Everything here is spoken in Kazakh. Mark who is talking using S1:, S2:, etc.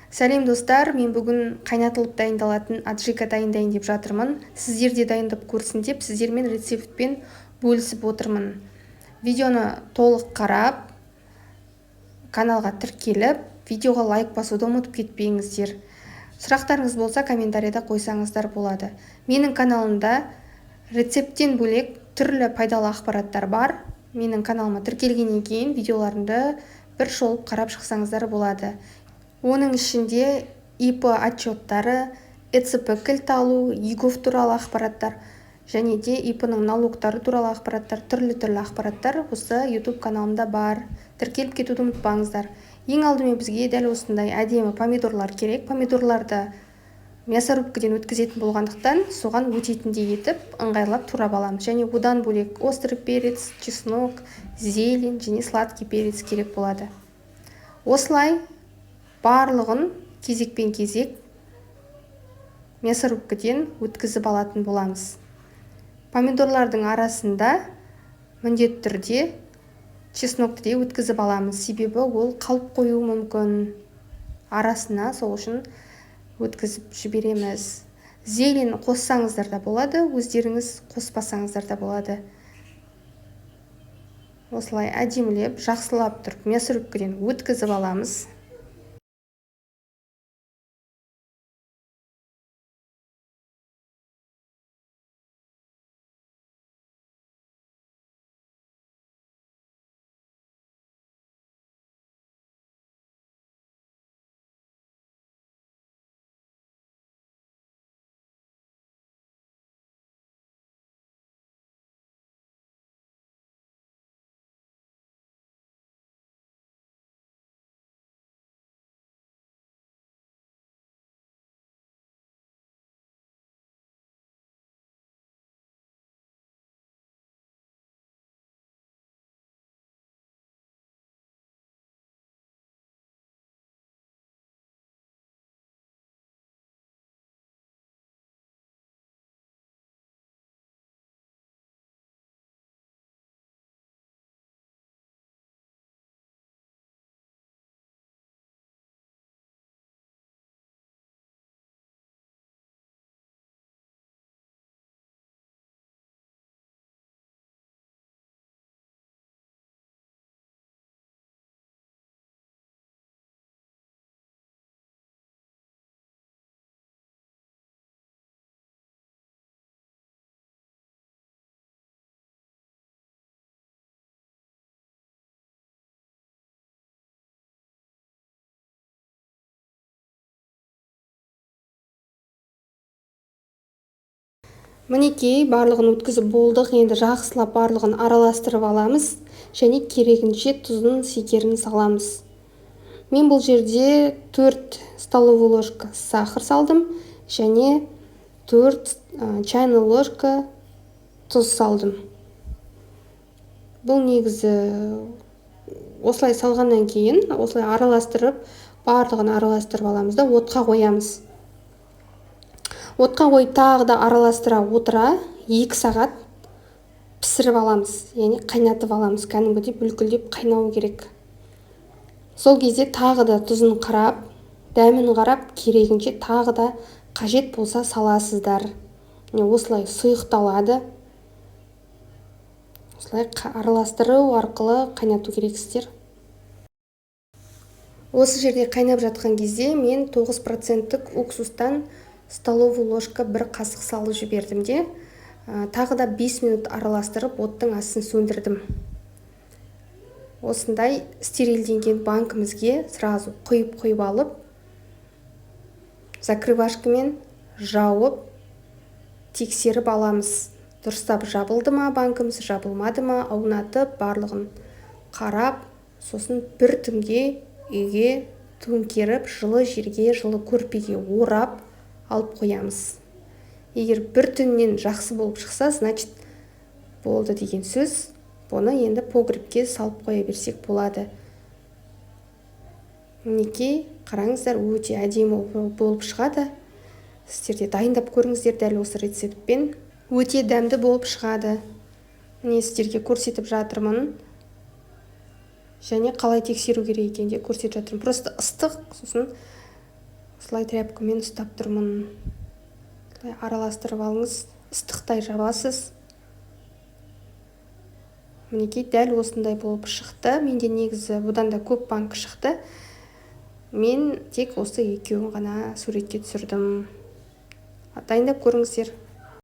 S1: Сәлем достар, мен бүгін қайнатылып дайындалатын аджика дайындайын деп жатырмын. Сіздер де дайындап көрсін деп сіздермен рецептпен бөлісіп отырмын. Видеоны толық қарап, каналға тіркеліп, видеоға лайк басуды ұмытып кетпеңіздер. Сұрақтарыңыз болса комментарийда қойсаңыздар болады. Менің каналымда рецепттен бөлек түрлі пайдалы ақпараттар бар. Менің каналыма тіркелгеннен кейін видеоларымды бір шолып қарап шықсаңыздар болады. Оның ішінде ИП отчеттары, ЭЦП кілт алу, ЕГОВ туралы ақпараттар және де ИП-ның налогтары туралы ақпараттар, түрлі ақпараттар осы YouTube каналымда бар. Тіркеліп кетуді ұмытпаңыздар. Ең алдымен бізге дәл осындай әдемі помидорлар керек. Помидорларды мясорубкіден өткізетін болғандықтан, соған өтетіндей етіп ыңғайлап турап аламыз. Және одан бөлек острый перец, чеснок, зелень және сладкий перец керек болады. Осылай барлығын кезекпен кезек мясорубкіден өткізіп алатын боламыз. Помидорлардың арасында міндетті түрде чеснокты де өткізіп аламыз, себебі ол қалып қоюы мүмкін. Арасына сол үшін өткізіп жібереміз. Зелень қоссаңыздар да болады, өздеріңіз қоспасаңыздар да болады. Осылай әдемілеп, жақсылап тұрып мясорубкіден өткізіп аламыз. Мінекей, барлығын өткізіп болдық. Енді жақсылап барлығын араластырып аламыз және керегінше тұзын, секерін саламыз. Мен бұл жерде 4 столовый ложка сахар салдым және 4 чайный ложка тұз салдым. Бұл негізі осылай салғаннан кейін, осылай араластырып, барлығын араластырып аламыз да отқа қоямыз. Отқа қойып тағы да араластыра отыра 2 сағат пісіріп аламыз, яғни қайнатып аламыз. Кәдімгідей бүлкілдеп қайнауы керек. Сол кезде тағы да тұзын қарап, дәмін қарап, керегінше тағы да қажет болса саласыздар. Осылай сұйықталады. Осылай араластыру арқылы қайнату керексіздер. Осы жерде қайнап жатқан кезде мен 9% уксустан столовый ложка 1 қасық салып жібердім де, тағы да 5 минут араластырып, оттың астын сөндірдім. Осындай стерильденген банкімізге сразу құйып алып, закрывашкамен жауып, тексеріп аламыз. Дұрыстап жабылды ма банкіміз, жабылмады ма, аунатып, барлығын қарап, сосын бір түнге үйге төңкеріп, жылы жерге, жылы көрпеге орап алып қоямыз. Егер бір түннен жақсы болып шықса, значит болды деген сөз. Бұны енді погребке салып қоя берсек болады. Мінекей, қараңыздар, өте әдемі болып шығады. Сіздер де дайындап көріңіздер дәл осы рецептпен. Өте дәмді болып шығады. Міне сіздерге көрсетіп жатырмын. Және қалай тексеру керек екенін де көрсетіп жатырмын. Просто ыстық, сосын осылай тряпкамен ұстап тұрмын. Осылай араластырып алыңыз, ыстықтай жабасыз. Мінекей дәл осындай болып шықты. Менде негізі бұдан да көп банка шықты. Мен тек осы екеуін ғана суретке түсірдім. Дайындап көріңіздер.